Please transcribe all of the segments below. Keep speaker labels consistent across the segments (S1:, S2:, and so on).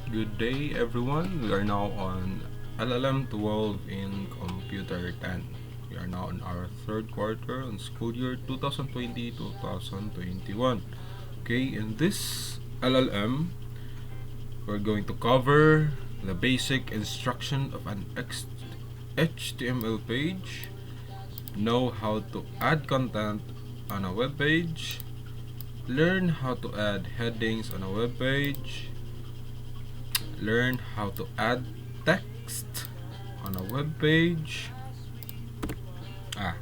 S1: Good day everyone. We are now on LLM 12 in Computer 10. We are now in our third quarter on school year 2020-2021. Okay, in this LLM, we're going to cover the basic instruction of an HTML page, know how to add content on a web page, learn how to add headings on a web page, learn how to add text on a web page ah,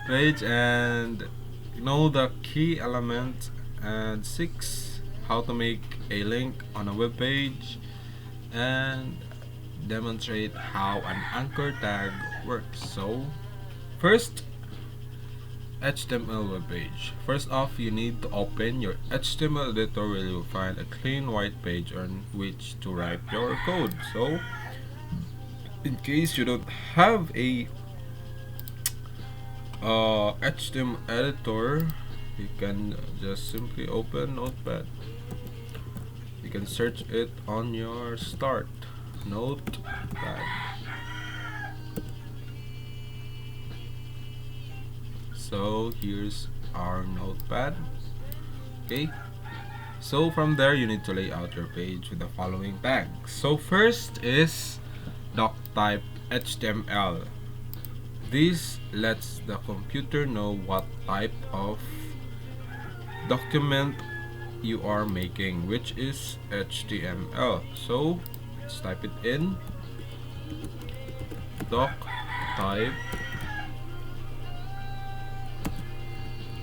S1: and know the key elements, and 6 how to make a link on a web page, and demonstrate how an anchor tag works. So first, HTML web page. First off, you need to open your HTML editor where you'll find a clean white page on which to write your code. So, in case you don't have a HTML editor, you can just simply open Notepad. You can search it on your start Notepad. So here's our Notepad. Okay, so from there you need to lay out your page with the following tags. So first is doc type HTML. This lets the computer know what type of document you are making, which is HTML. So let's type it in: doc type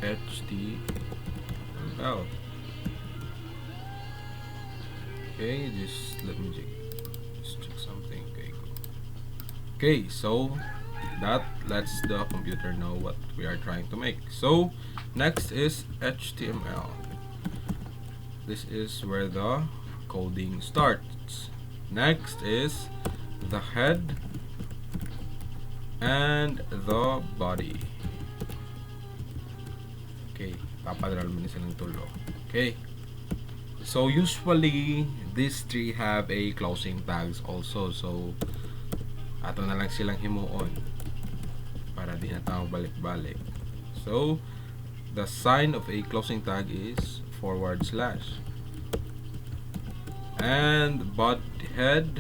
S1: HTML. Okay, just let me check something. Okay, go. Okay, so that lets the computer know what we are trying to make. So next is HTML. This is where the coding starts. Next is the head and the body. Okay, papadral mo silang tulo. Okay, so usually these three have a closing tags also. So ato na lang silang himuon para di na tayo balik-balik. So the sign of a closing tag is /, and body head,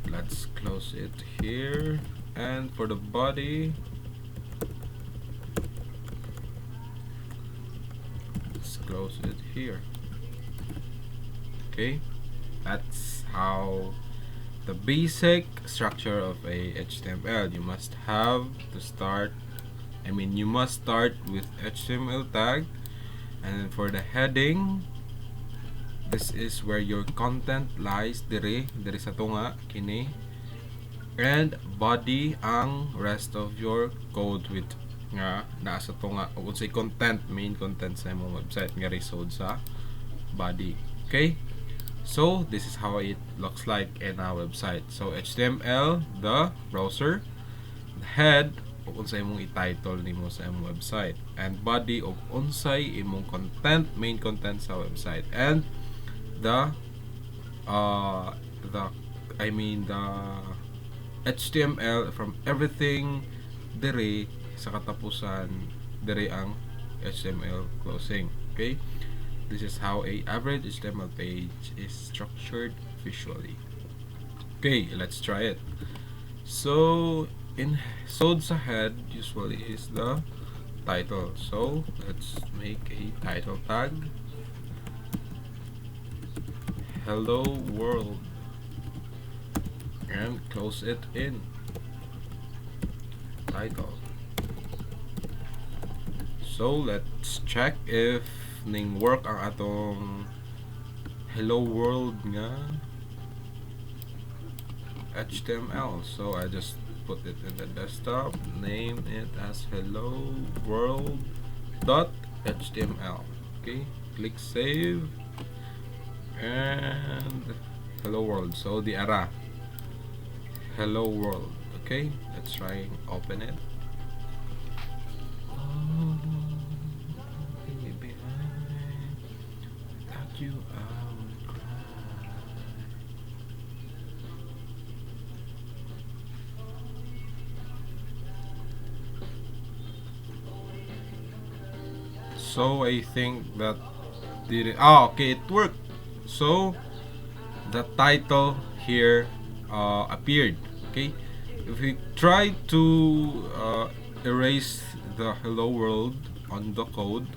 S1: let's close it here, and for the body, let's close it here. Okay, that's how the basic structure of a HTML. You must start with HTML tag, and then for the heading, this is where your content lies, dire sa tunga kini, and body ang rest of your code with nga naa sa tunga o say content, main content sa imong website nga result sa body. Okay, so this is how it looks like in our website. So HTML, the browser, the head o unsay imong i-title nimo sa imong website, and body o unsay imong content, main content sa website, and the HTML from everything dire sa katapusan, dire ang HTML closing. Okay, this is how a average HTML page is structured visually. Okay, let's try it. So sa head usually is the title. So let's make a title tag: hello world, and close it in title. So let's check if ning work ang atong hello world nga HTML. So I just put it in the desktop, name it as hello world.html. Okay, click save, and hello world. So the ara hello world. Okay, let's try open it. you, I will cry. So I think that did it. Ah, okay, it worked. So the title here appeared. Okay, if we try to erase the hello world on the code,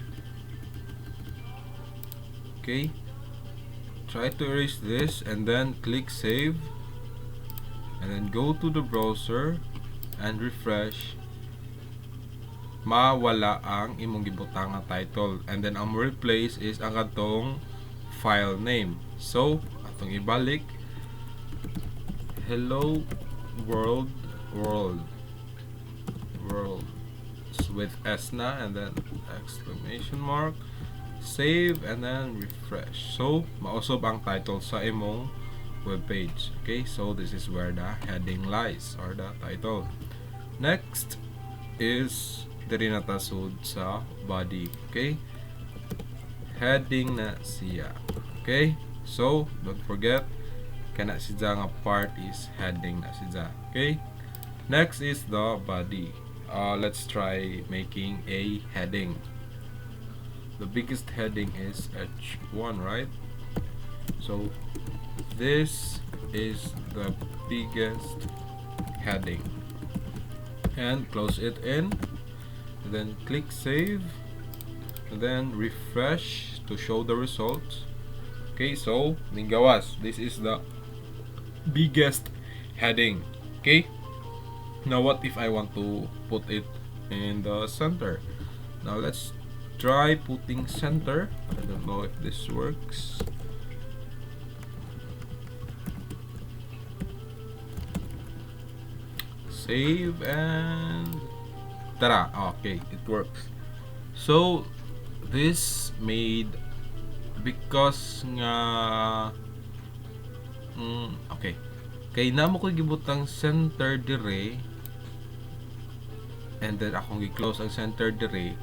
S1: okay, try to erase this and then click save and then go to the browser and refresh, mawala ang imong gibutang nga title, and then ang replace is ang atong file name. So atong ibalik, hello world, world with S na, and then exclamation mark, save, and then refresh. So mausob ang title sa imong web page. Okay, so this is where the heading lies, or the title. Next is diri na ta sud sa body. Okay, heading na siya. Okay, so don't forget kana siya nga part is heading na siya. Okay, next is the body. Let's try making a heading. The biggest heading is H1, right? So this is the biggest heading, and close it in, and then click save, and then refresh to show the results. Okay, so Mingawas, this is the biggest heading. Okay, now what if I want to put it in the center? Now let's try putting center. I don't know if this works. Save and tara. Okay, it works. So this made, because nga okay, kay namo ko gibutang center dire, and then akong gi-close ang center dire,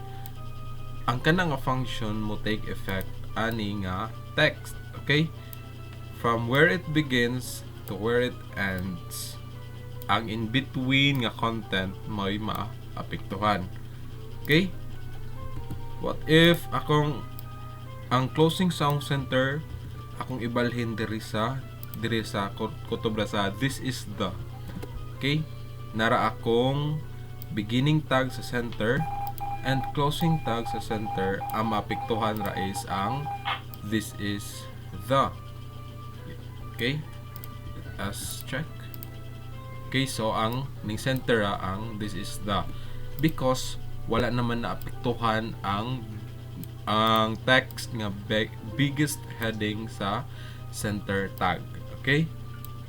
S1: ang kana nga function mo take effect ani nga text. Okay, from where it begins to where it ends, ang in between nga content may maapektuhan. Okay, what if akong ang closing sound center akong ibalhin diri sa kutob sa this is the. Okay, nara akong beginning tag sa center and closing tag sa center, ang maapektuhan ra is ang this is the. Okay, as check. Okay, so ang ning center ra ang this is the, because wala naman naapektuhan ang text nga biggest heading sa center tag. Okay,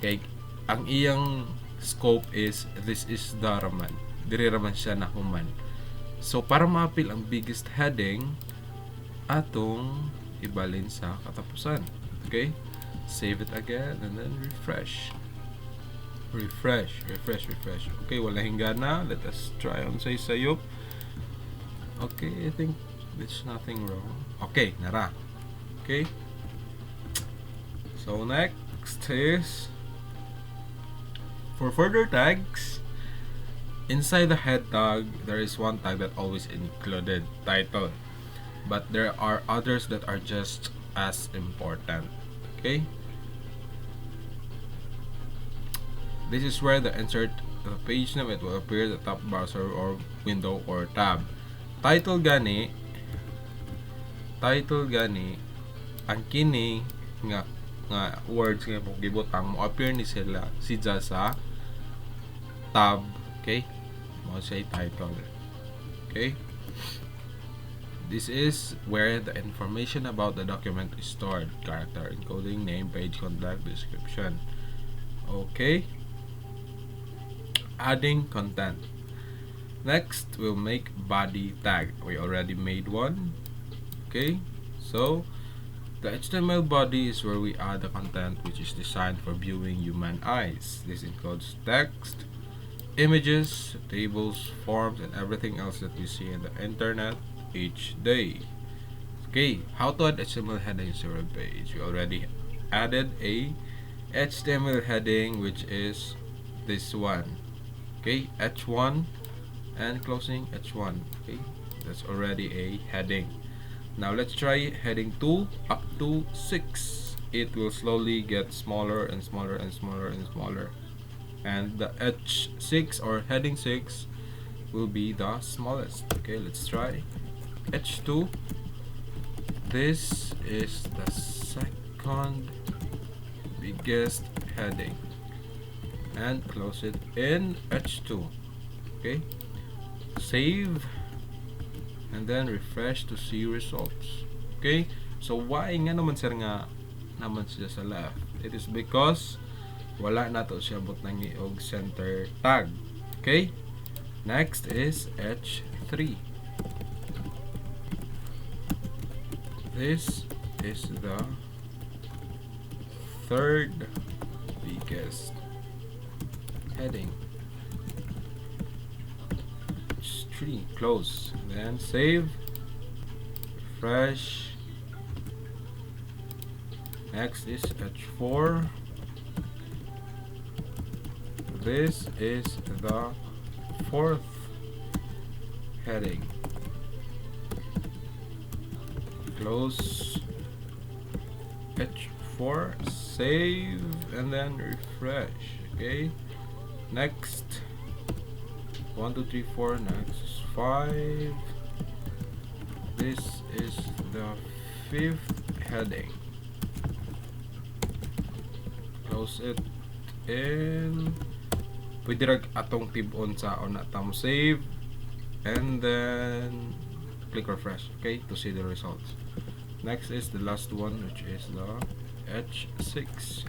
S1: kay ang iyang scope is this is the raman, diri raman siya nahuman. So para ma-appeal ang biggest heading, atong ibalin sa katapusan. Okay, save it again and then refresh. Okay, wala hingana. Let us try on say sayop. Okay, I think there's nothing wrong. Okay, nara. Okay, so next is for further tags. Inside the head tag, there is one tag that always included title, but there are others that are just as important. Okay, this is where the insert the page name, it will appear the top browser or window or tab. Title gani ang kini nga words nga mong gibutang mo appear ni sila sa tab. Okay, mo say title. Okay, this is where the information about the document is stored: character encoding, name, page, contact, description. Okay, adding content. Next, we'll make body tag. We already made one. Okay, so the HTML body is where we add the content which is designed for viewing human eyes. This includes text, images, tables, forms, and everything else that we see in the internet each day. Okay, how to add HTML headings to your page. We already added a HTML heading, which is this one. Okay, h1 and closing h1. Okay, that's already a heading. Now let's try heading 2 up to 6. It will slowly get smaller and smaller and smaller and smaller, and the h6 or heading 6 will be the smallest. Okay, let's try h2. This is the second biggest heading, and close it in h2. Okay, save and then refresh to see results. Okay, so why nga naman sir nga naman siya sa left? It is because wala na to siya but nangi og center tag. Okay, next is h3. This is the third biggest heading. H3, close, then save, refresh. Next is h4. This is the fourth heading. Close h4, save, and then refresh. Okay, next 1 2 3 4, next is 5. This is the fifth heading. Close it in. Pwede rag atong tibon sa on atong save, and then click refresh, okay, to see the results. Next is the last one, which is the h6.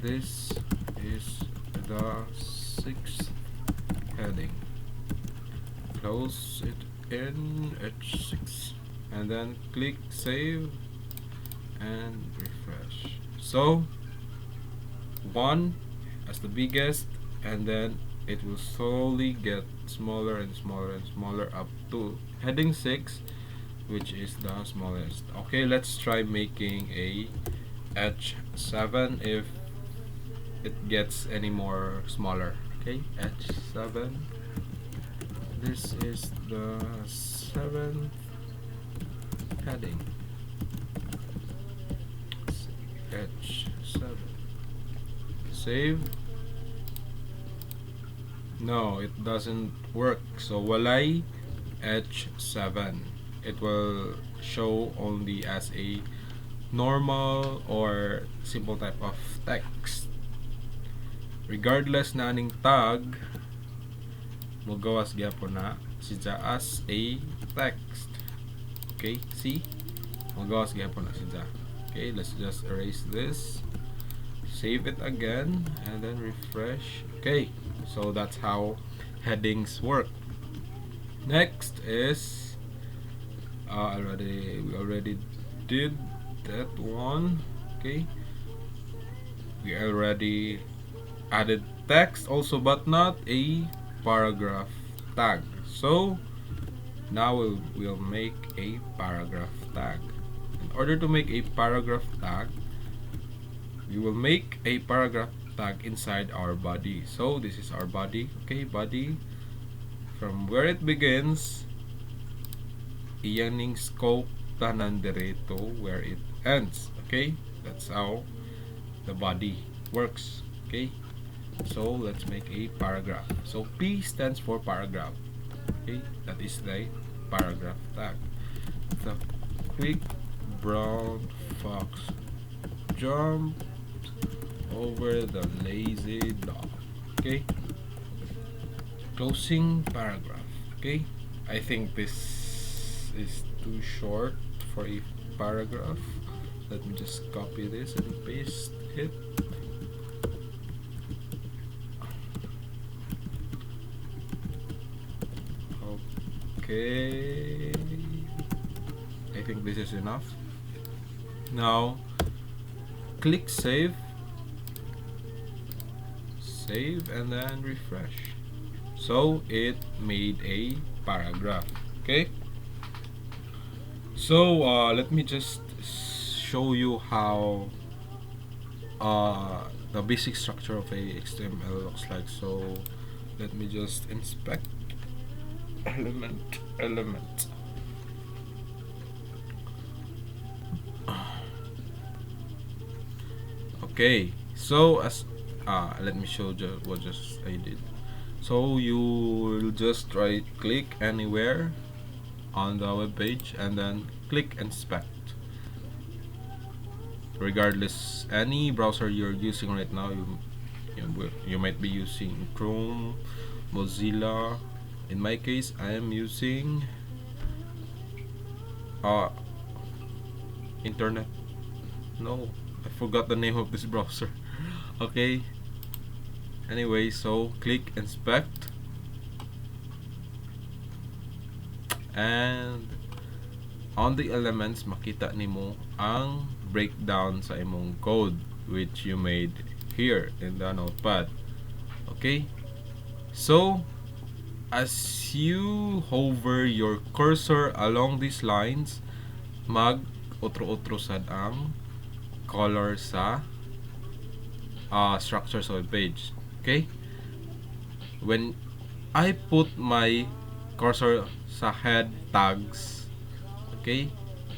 S1: This is the sixth heading. Close it in h6, and then click save and refresh. So 1 as the biggest, and then it will slowly get smaller and smaller and smaller up to heading 6, which is the smallest. Okay, let's try making a h7 if it gets any more smaller. Okay, h7. This is the 7th heading. h7. Save. No, it doesn't work. So walay h7. It will show only as a normal or simple type of text. Regardless na aning tag, magawas gyapon na siya as a text. Okay, see? Magawas gyapon na siya. Okay, let's just erase this. Save it again and then refresh. Okay, so that's how headings work. Next is we already did that one. Okay, we already added text also, but not a paragraph tag. So now we'll make a paragraph tag. In order to make a paragraph tag, we will make a paragraph tag inside our body. So this is our body. Okay, body, from where it begins, iyaning scope tanan direto where it ends. Okay, that's how the body works. Okay, so let's make a paragraph. So P stands for paragraph. Okay, that is the paragraph tag. The quick brown fox jumped over the lazy dog. Okay, closing paragraph. Okay, I think this is too short for a paragraph. Let me just copy this and paste it. Okay, I think this is enough. Now click save, and then refresh. So it made a paragraph. Okay, So let me just show you how the basic structure of a HTML looks like. So let me just inspect element. Okay, so as let me show you what just I did. So you will just right click anywhere on the web page and then click inspect. Regardless any browser you're using right now, you might be using Chrome, Mozilla. In my case, I am using internet. No, I forgot the name of this browser. Okay. Anyway, so click inspect and on the elements makita nimo ang breakdown sa imong code which you made here in the notepad. Okay? So as you hover your cursor along these lines, mag utro-utro sad ang color sa structure sa web page. Okay? When I put my cursor sa head tags, okay,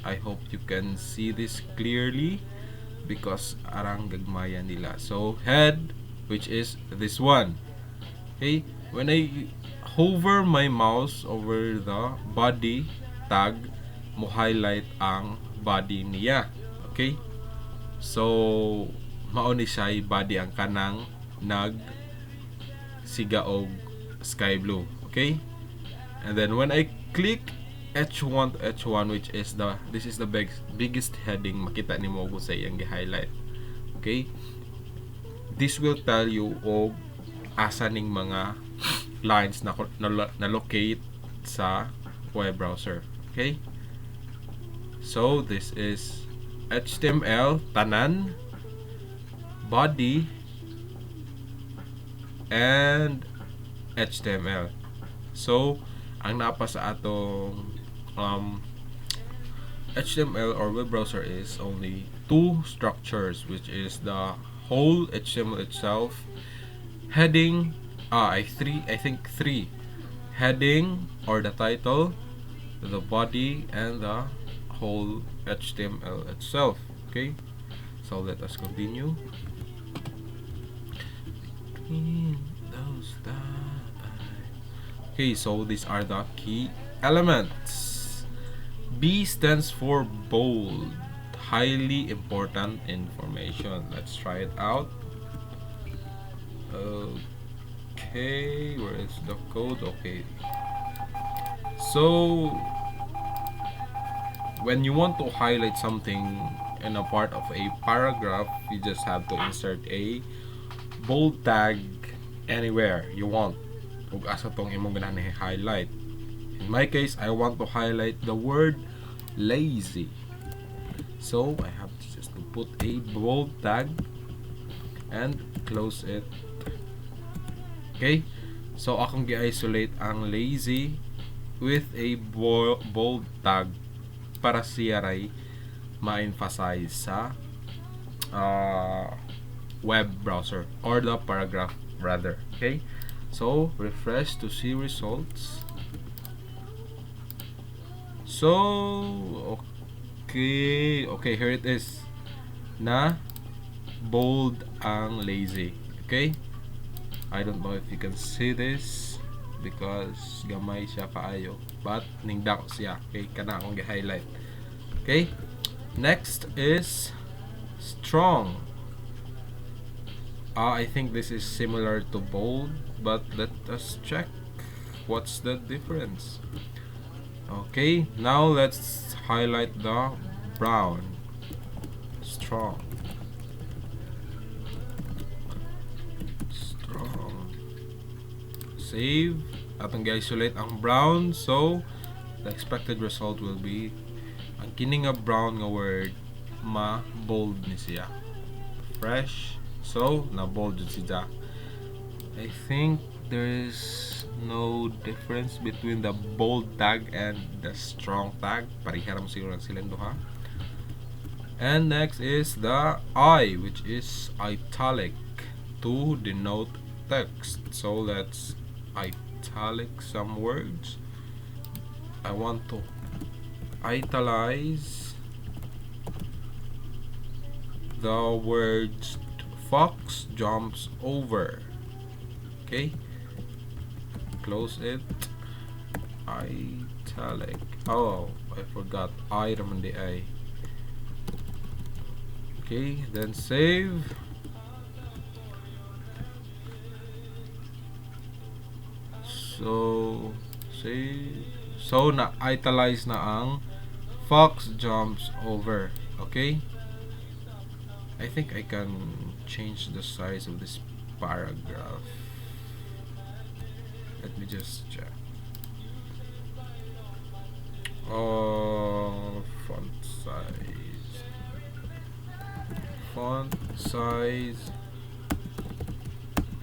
S1: I hope you can see this clearly because arang gagmaya nila. So head, which is this one. Okay, when I hover my mouse over the body tag, mo highlight ang body niya. Okay, so mao ni siya body ang kanang nag siga og sky blue. Okay, and then when I click H1 to H1, which is this is the biggest heading, makita nimo kung sa iyang gi-highlight. Okay, this will tell you og asa ning mga lines na locate sa web browser. Okay, so this is HTML tanan, body, and HTML. So ang napa sa atong HTML or web browser is only two structures, which is the whole HTML itself, heading, I think three, heading or the title, the body, and the whole HTML itself. Okay, so let us continue. Okay, so these are the key elements. B stands for bold, highly important information. Let's try it out. Okay, where is the code? Okay, so when you want to highlight something in a part of a paragraph, you just have to insert a bold tag anywhere you want ug asa tong imong ganahan highlight. In my case, I want to highlight the word lazy, so I have to just put a bold tag and close it. Okay, so akong gi-isolate ang lazy with a bold tag para siya ray ma-emphasize sa web browser or the paragraph rather. Okay, so refresh to see results. So okay, here it is na bold ang lazy. Okay, I don't know if you can see this because gamay siya kaayo, but ningdako siya. Okay, kana akong gi-highlight. Okay, next is strong. I think this is similar to bold, but let us check what's the difference. Okay, now let's highlight the brown. Strong. Save. Atong gi-isolate ang brown, so the expected result will be ang kini nga brown nga word ma-bold ni siya. Fresh. So na bold jud siya. I think there is no difference between the bold tag and the strong tag. Parihara mo siguro silang duha. And next is the I, which is italic to denote text. So let's italic some words. I want to italize the words fox jumps over. Okay, close it. Italic. Oh, I forgot I naman di I. Okay, then save. So save. So na italize na ang fox jumps over. Okay, I think I can change the size of this paragraph. Let me just check. Oh, font size. Font size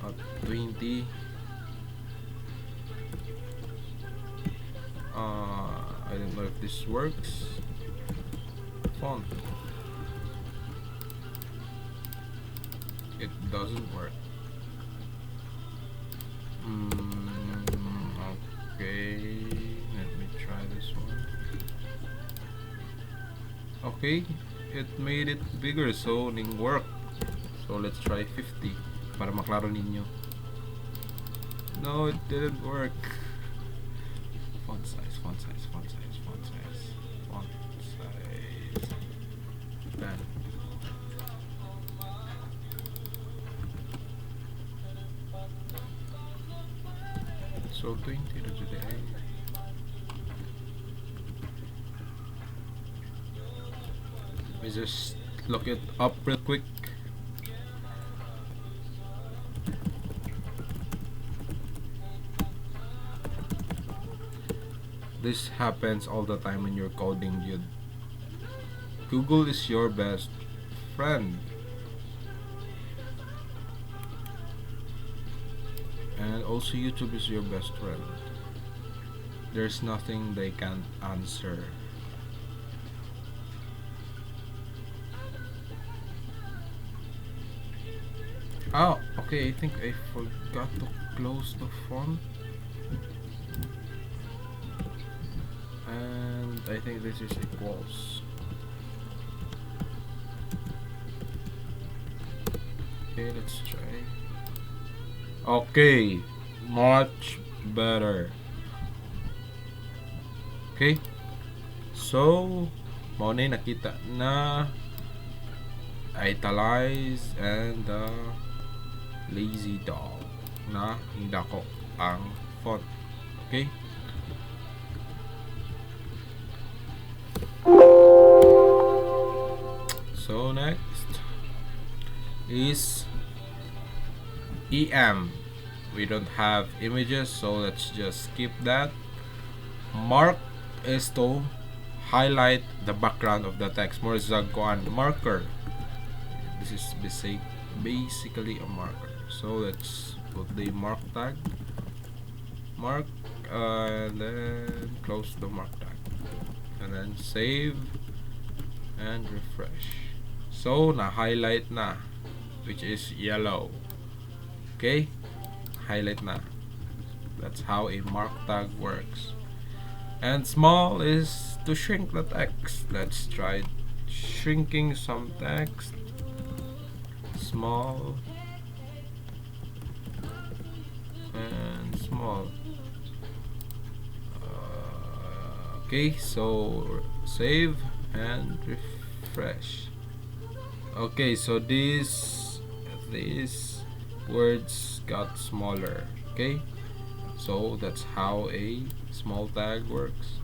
S1: at 20. I don't know if this works. Font. It doesn't work. Okay, let me try this one. Okay, it made it bigger, so ning work. So let's try 50 para maklaro ninyo. No, it didn't work. Font size, font size, font size, font size, font size. Done. So 20 na today. Let me just look it up real quick. This happens all the time when you're coding, dude. Google is your best friend. And also YouTube is your best friend. There's nothing they can't answer. Oh, okay, I think I forgot to close the font. And I think this is equals. Okay, let's try. Okay, much better. Okay, so mao na nakita na italize and the lazy dog na hindako ang font. Okay, so next is EM. We don't have images, so let's just skip that. Mark is to highlight the background of the text. More zagwan marker. This is basically a marker. So let's put the mark tag. Mark and then close the mark tag. And then save and refresh. So na-highlight na, which is yellow. Okay? Highlight na. That's how a mark tag works. And small is to shrink the text. Let's try shrinking some text. Small and small. Okay, so save and refresh. Okay, so these words got smaller. Okay, so that's how a small tag works.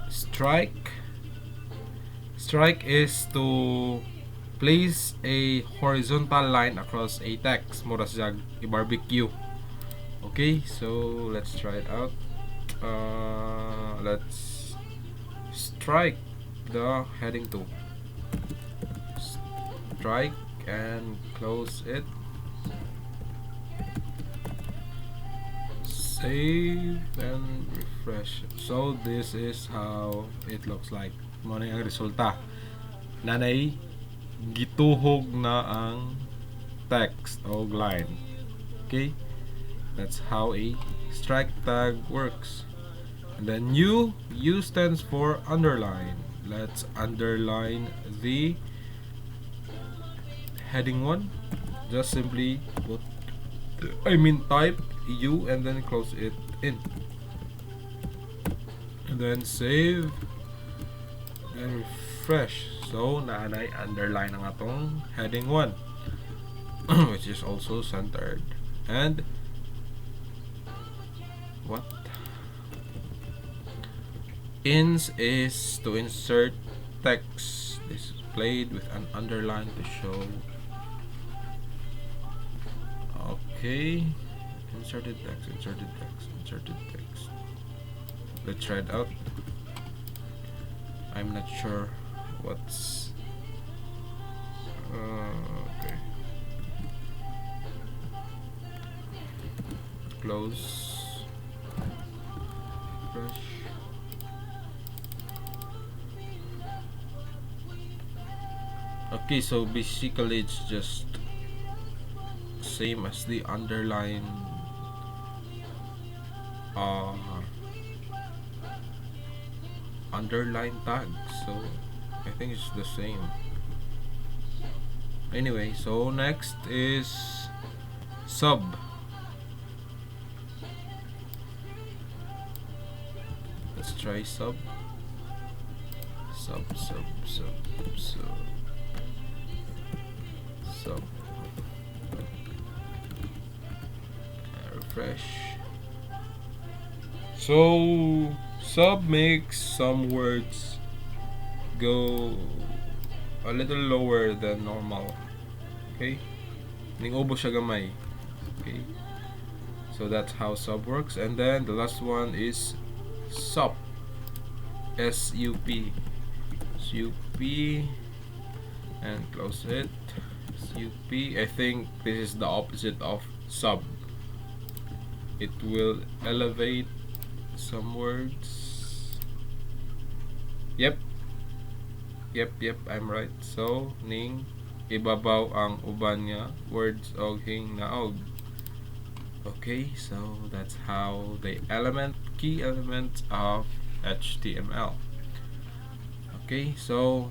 S1: Strike is to place a horizontal line across a text. Mura siya i-barbecue. Okay, so let's try it out. Let's strike the heading 2. Strike and close it. save and refresh. So this is how it looks like. Mo na ang resulta. Nanay gituhog na ang text o line. Okay? That's how a strike tag works. And then U stands for underline. Let's underline the heading one. Just simply type U and then close it in. And then save and refresh. So naanay underline ang atong heading 1 which is also centered. And what? Ins is to insert text displayed with an underline to show. Okay, inserted text. Let's try it out. I'm not sure what's okay. Close. Fresh. Okay, so basically it's just same as the underline tag, so I think it's the same. Anyway, so next is sub. Let's try sub. Refresh. So sub makes some words go a little lower than normal. Okay? Ningobo siya gamay. Okay? So that's how sub works. And then the last one is sup. S-U-P. S-U-P. And close it. S-U-P. I think this is the opposite of sub. It will elevate some words. Yep, I'm right. So ning ibabaw ang uban nga words og hingnaog. Okay, so that's how the key elements of HTML. Okay, so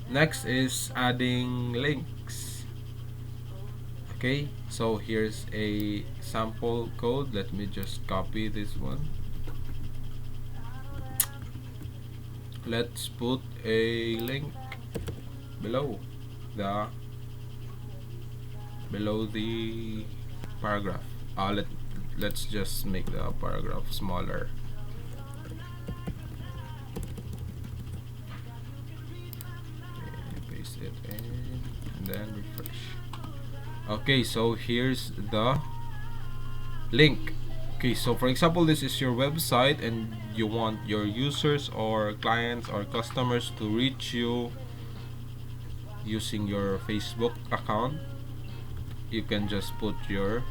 S1: next is adding links. Okay, so here's a sample code. Let me just copy this one. Let's put a link below the paragraph. Let's just make the paragraph smaller. Okay, paste it in and then refresh. Okay, so here's the link. Okay, so for example, this is your website and you want your users or clients or customers to reach you using your Facebook account. You can just put your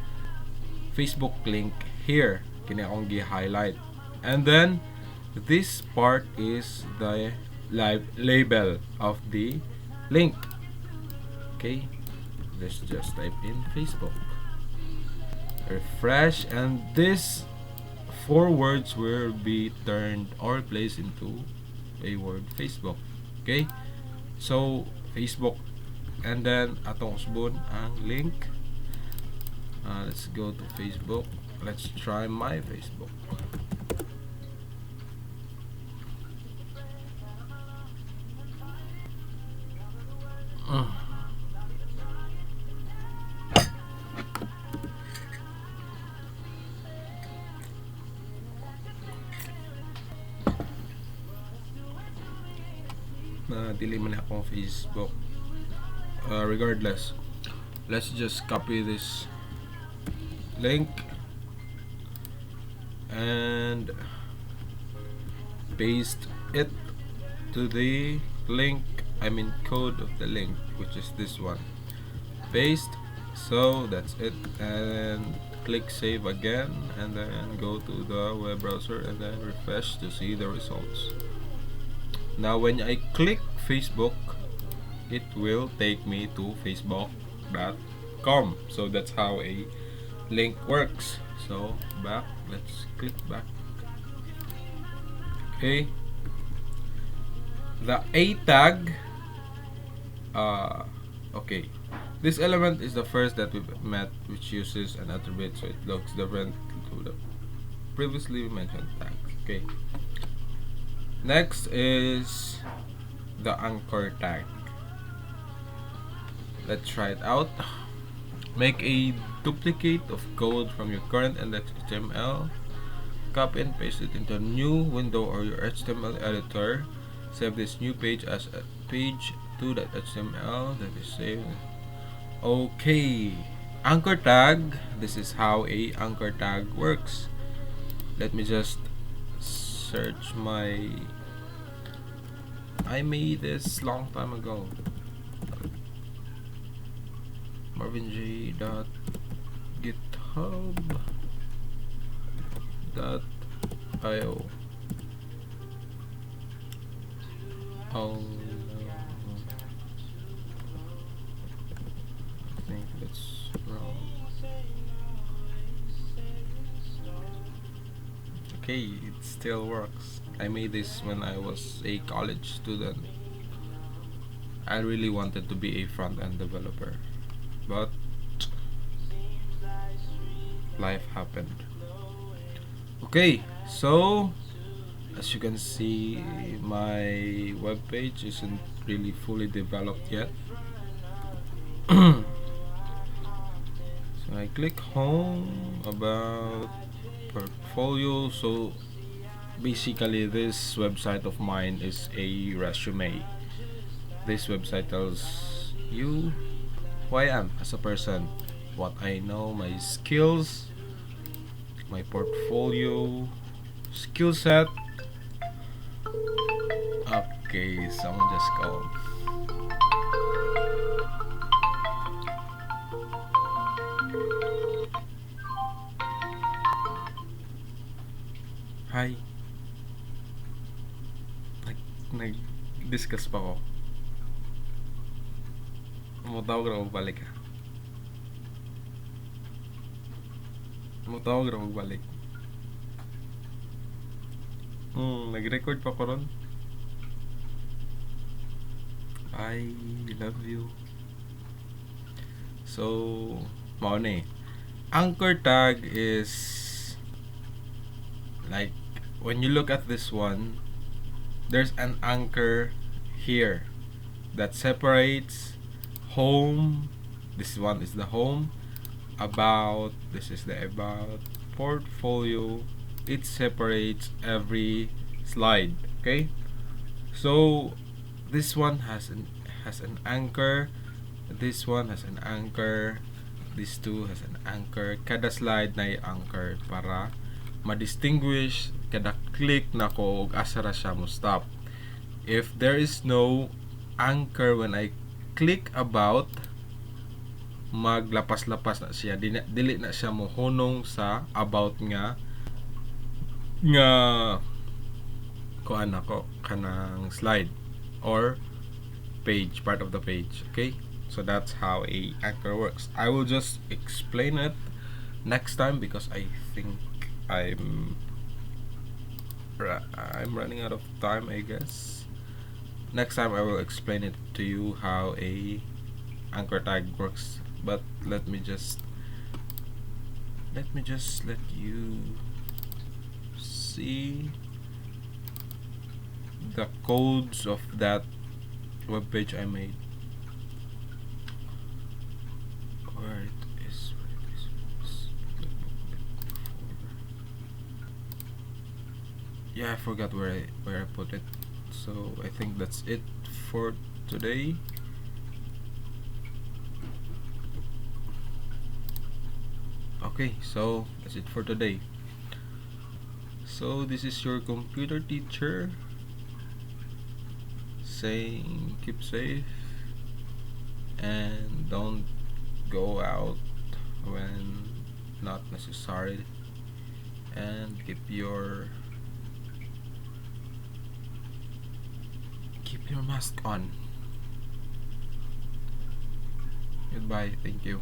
S1: Facebook link here. Kini akong gi-highlight. And then this part is the label of the link. Okay, let's just type in Facebook. Refresh, and this 4 words will be turned or placed into a word Facebook. Okay, so Facebook, and then atong usbon ang link. Let's go to Facebook. Let's try my Facebook. Dili man akong Facebook. Regardless, let's just copy this link and paste it to the link, code of the link, which is this one. Paste. So that's it, and click save again, and then go to the web browser and then refresh to see the results. Now when I click Facebook, it will take me to facebook.com. So that's how a link works. So back, let's click back. Okay, the A tag, okay, this element is the first that we've met, which uses an attribute, so it looks different to the previously mentioned tags. Okay, next is the anchor tag. Let's try it out. Make a duplicate of code from your current index.html, copy and paste it into a new window or your HTML editor. Save this new page as a page2.html that is saved. Okay, anchor tag. This is how a anchor tag works. Let me just search my, I made this long time ago. marvinj.github.io. Oh no, I think that's wrong. Okay, it still works. I made this when I was a college student. I really wanted to be a front-end developer, but life happened. Okay, so as you can see, my web page isn't really fully developed yet. So I click home, about, portfolio. So basically this website of mine is a resume. This website tells you who I am as a person, what I know, my skills, my portfolio, skill set. Okay, someone just called. Hi. Nag-discuss pa ko. Tumutawag na magbalik ha. Tumutawag na magbalik. Nag-record pa ko ron. I love you. So, mao ni. Anchor tag is like, when you look at this one, there's an anchor here that separates home. This one is the home. About, this is the about. Portfolio, it separates every slide. Okay, so this one has an anchor. This one has an anchor. This two has an anchor. Kada slide na anchor para ma-distinguish kada click na ko ug asa ra siya mo stop. If there is no anchor when I click about, maglapas-lapas na siya, dili na siya mo hunong sa about nga kuan ako kanang slide or page, part of the page. Okay, so that's how a anchor works. I will just explain it next time because I think I'm running out of time, I guess. Next time I will explain it to you how a anchor tag works, but let me just let you see the codes of that web page I made. Where it is. Yeah, I forgot where I put it. So I think that's it for today. Okay, so that's it for today. So this is your computer teacher saying keep safe and don't go out when not necessary. And keep your mask on. Goodbye. Thank you.